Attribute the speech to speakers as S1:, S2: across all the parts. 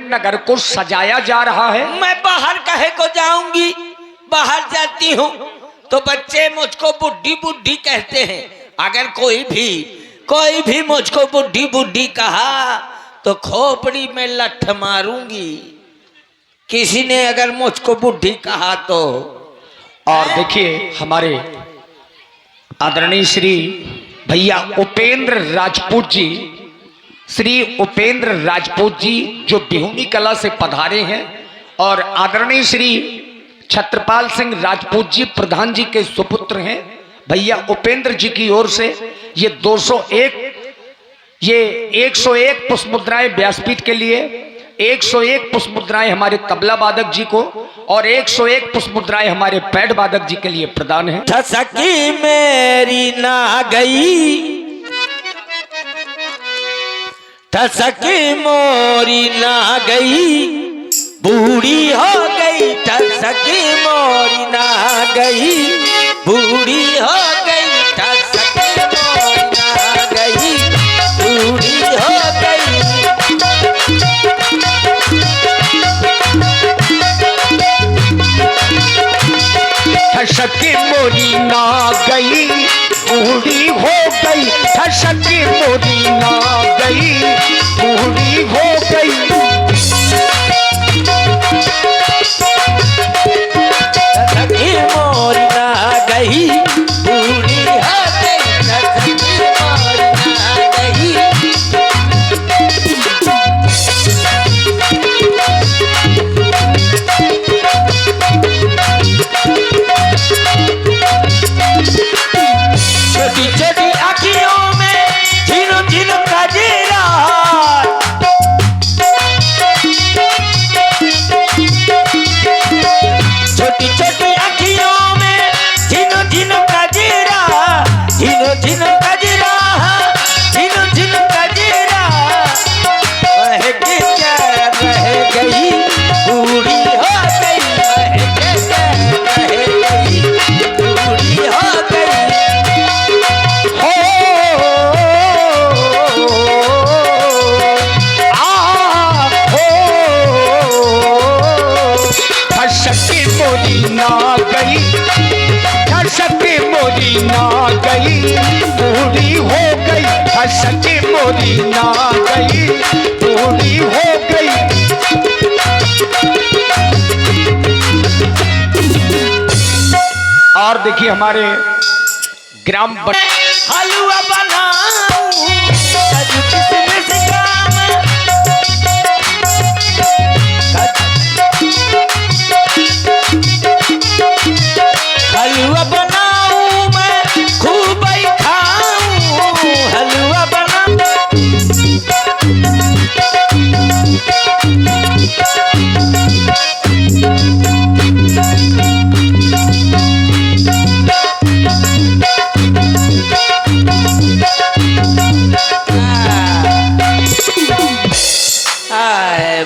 S1: नगर को सजाया जा रहा है।
S2: मैं बाहर कहे को जाऊंगी, बाहर जाती हूँ तो बच्चे मुझको बुढ़ी बुढ़ी कहते हैं। अगर कोई भी मुझको बुढ़ी बुढ़ी कहा तो खोपड़ी में लठ मारूंगी। किसी ने अगर मुझको बुढ़ी कहा तो।
S1: और देखिए हमारे आदरणीय श्री भैया उपेंद्र राजपूत जी, श्री उपेंद्र राजपूत जी जो बिहुनी कला से पधारे हैं, और आदरणीय श्री छत्रपाल सिंह राजपूत जी प्रधान जी के सुपुत्र हैं। भैया उपेंद्र जी की ओर से ये 101 पुष्प मुद्राएं व्यासपीठ के लिए, 101 पुष्प मुद्राएं हमारे तबला वादक जी को, और 101 पुष्प मुद्राएं हमारे पैड वादक जी के लिए प्रदान है।
S2: ठसकी मेरी ना गई, ठसकी मोरी ना गई, बूढ़ी हो गई। ठसकी मोरी ना गई, बूढ़ी हो गई। ठसकी मोरी ना गई, बूढ़ी हो गई।
S1: ठसकी मोरी ना गई, बूढ़ी हो गई। ठसकी मोरी ना गई, बूढ़ी हो गई।
S2: ठसकी मोरी ना गई, बूढ़ी हो गई। ठसकी मोरी ना गई। छोटी छोटी आँखियों में झीनो झीनो कजरा, छोटी छोटी आँखियों में झीनो झीनो कजरा, झीनो झीनो कजरा, झीनो झीनो कजरा। वह के क्या रह गई, बूढ़ी हो गई। वह के क्या रह गई, बूढ़ी हो गई।
S1: ठसकी मोरी ना गई, ठसकी मोरी ना गई, बूढ़ी हो गई। ठसकी मोरी ना गई, बूढ़ी हो गई। और देखिए हमारे ग्राम
S2: हलवा बनाऊं काजू किशमिश काम, हलवा बनाऊं मैं खूब ही खाऊं। हलवा बनाऊं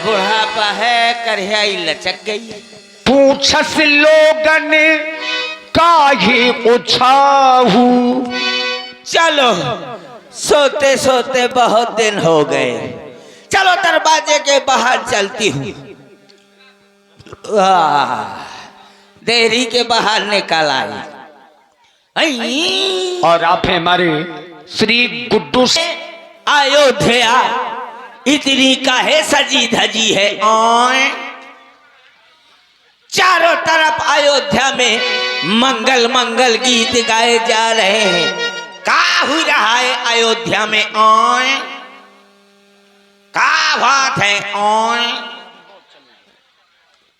S2: बुढ़ापा है, करियाई लचक गई।
S1: पूछस लोगन काहे उछाहू।
S2: चलो सोते सोते बहुत दिन हो गए, चलो दरवाजे के बाहर चलती हूँ। देरी के बाहर निकल आई।
S1: और आप हैं हमारे श्री गुड्डू से।
S2: अयोध्या इतनी काहे सजी धजी है, चारों तरफ अयोध्या में मंगल मंगल गीत गाए जा रहे हैं। का हो रहा है अयोध्या में, का बात है।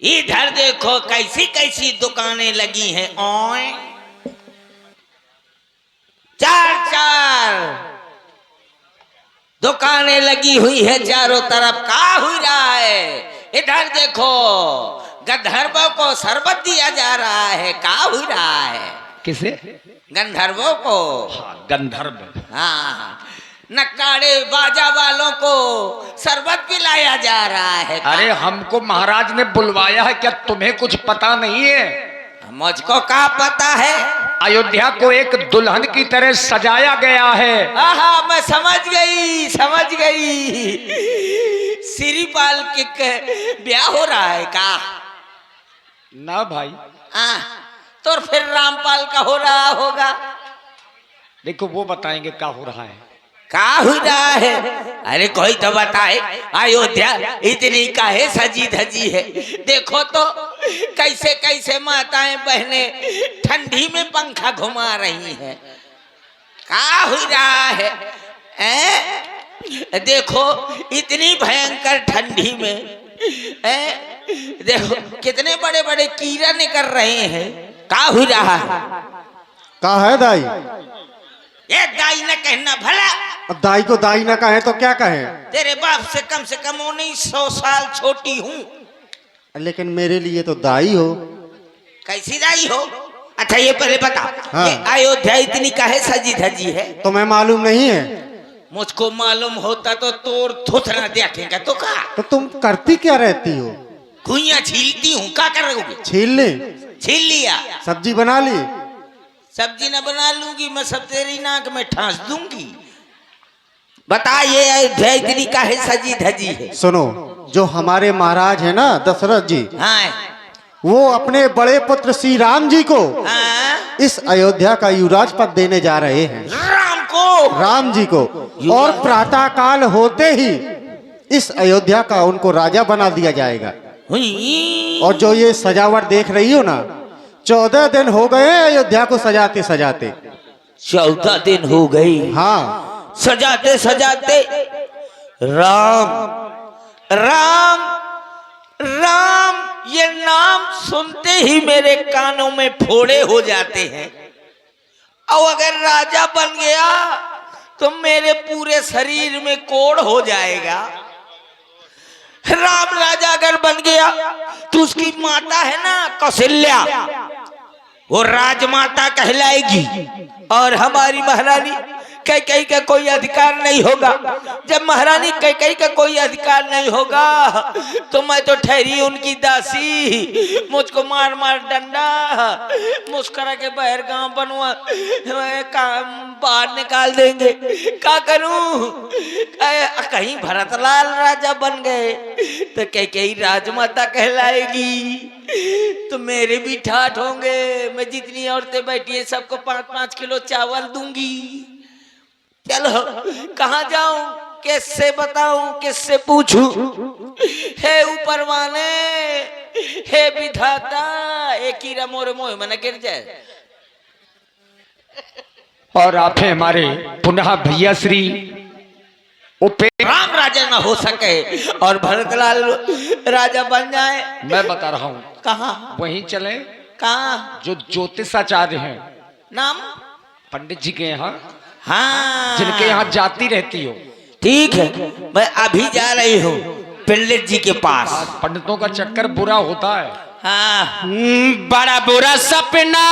S2: इधर देखो कैसी कैसी दुकानें लगी हैं। चार चार दुकानें लगी हुई है चारों तरफ। का हो रहा है, इधर देखो गंधर्वों को शरबत दिया जा रहा है। का हो रहा है,
S1: किसे?
S2: गंधर्वों को।
S1: हाँ, गंधर्व।
S2: हाँ, नक्काड़े बाजा वालों को शरबत पिलाया जा रहा है।
S1: अरे हमको महाराज ने बुलवाया है, क्या तुम्हें कुछ पता नहीं है?
S2: मुझको क्या पता है।
S1: अयोध्या को एक दुल्हन की तरह सजाया गया है।
S2: आहा, मैं समझ गई समझ गई। श्रीपाल के ब्याह हो रहा है का?
S1: ना भाई,
S2: तो फिर रामपाल का हो रहा होगा।
S1: देखो वो बताएंगे क्या हो रहा है।
S2: का हो रहा है? अरे कोई तो बताए। अयोध्या इतनी काहे सजी धजी है? देखो तो कैसे कैसे माताएं बहने ठंडी में पंखा घुमा रही हैं। का हो रहा है? देखो इतनी भयंकर ठंडी में देखो कितने बड़े बड़े कीड़ा निकल रहे हैं। का हो रहा है?
S3: का है दाई?
S2: ये दाई न कहना भला।
S3: अब दाई को दाई ना कहे तो क्या कहे?
S2: तेरे बाप से कम 1900 साल छोटी हूँ।
S3: लेकिन मेरे लिए तो दाई हो।
S2: कैसी दाई हो? अच्छा ये पहले बता।
S3: हाँ।
S2: ये अयोध्या इतनी काहे सजी धजी है?
S3: तो मैं मालूम नहीं है?
S2: मुझको मालूम होता तो तोर थुथना देखेगा तो का।
S3: तो तुम करती क्या रहती हो?
S2: घुइयां छीलती हूँ। क्या कर रहोगे?
S3: छील ले।
S2: छील लिया।
S3: सब्जी बना ली?
S2: सब्जी न बना लूंगी मैं, सब तेरी नाक में ठांस दूंगी। बता ये अयोध्या इतनी काहे सजी धजी है?
S3: सुनो, जो हमारे महाराज है ना दशरथ जी,
S2: हाँ
S3: वो अपने बड़े पुत्र श्री राम जी को
S2: हाँ।
S3: इस अयोध्या का युवराज पद देने जा रहे हैं।
S2: राम को?
S3: राम जी को। और प्रातः काल होते ही इस अयोध्या का उनको राजा बना दिया जाएगा।
S2: हुई।
S3: और जो ये सजावट देख रही हो ना, 14 दिन हो गए अयोध्या को सजाते सजाते।
S2: 14 दिन हो गई?
S3: हाँ।
S2: सजाते सजाते। राम राम राम ये नाम सुनते ही मेरे कानों में फोड़े हो जाते हैं। और अगर राजा बन गया तो मेरे पूरे शरीर में कोढ़ हो जाएगा। राम राजा अगर बन गया तो उसकी माता है ना कौशल्या, वो राजमाता कहलाएगी। और हमारी महारानी कैकेयी का कोई अधिकार नहीं होगा। जब महारानी कैकेयी का कोई अधिकार नहीं होगा तो मैं तो ठहरी उनकी दासी। मुझको मार मार डंडा मुस्करा के बहर गांव बनवा बाहर निकाल देंगे। क्या करूं? कहीं भरतलाल राजा बन गए तो कैकेयी राजमाता कहलाएगी तो मेरे भी ठाठ होंगे। मैं जितनी औरतें बैठी है सबको 5-5 किलो चावल दूंगी। चलो कहाँ जाऊं, किससे बताऊं, किससे पूछूं? हे ऊपर वाले, हे विधाता, एक ही मोरे मोह में न गिर जाए।
S1: और आप हैं हमारे पुनः भैया श्री उपेंद्र।
S2: राम राजा ना हो सके और भरतलाल राजा बन जाए।
S1: मैं बता रहा हूँ
S2: कहाँ?
S1: वहीं चले
S2: कहाँ?
S1: जो ज्योतिषाचार्य हैं,
S2: नाम?
S1: पंडित जी के यहाँ,
S2: हाँ
S1: जिनके यहाँ जाती रहती हो।
S2: ठीक है, मैं अभी जा रही हूँ पंडित जी के पास।
S1: पंडितों का चक्कर बुरा होता है।
S2: हाँ बड़ा बुरा सपना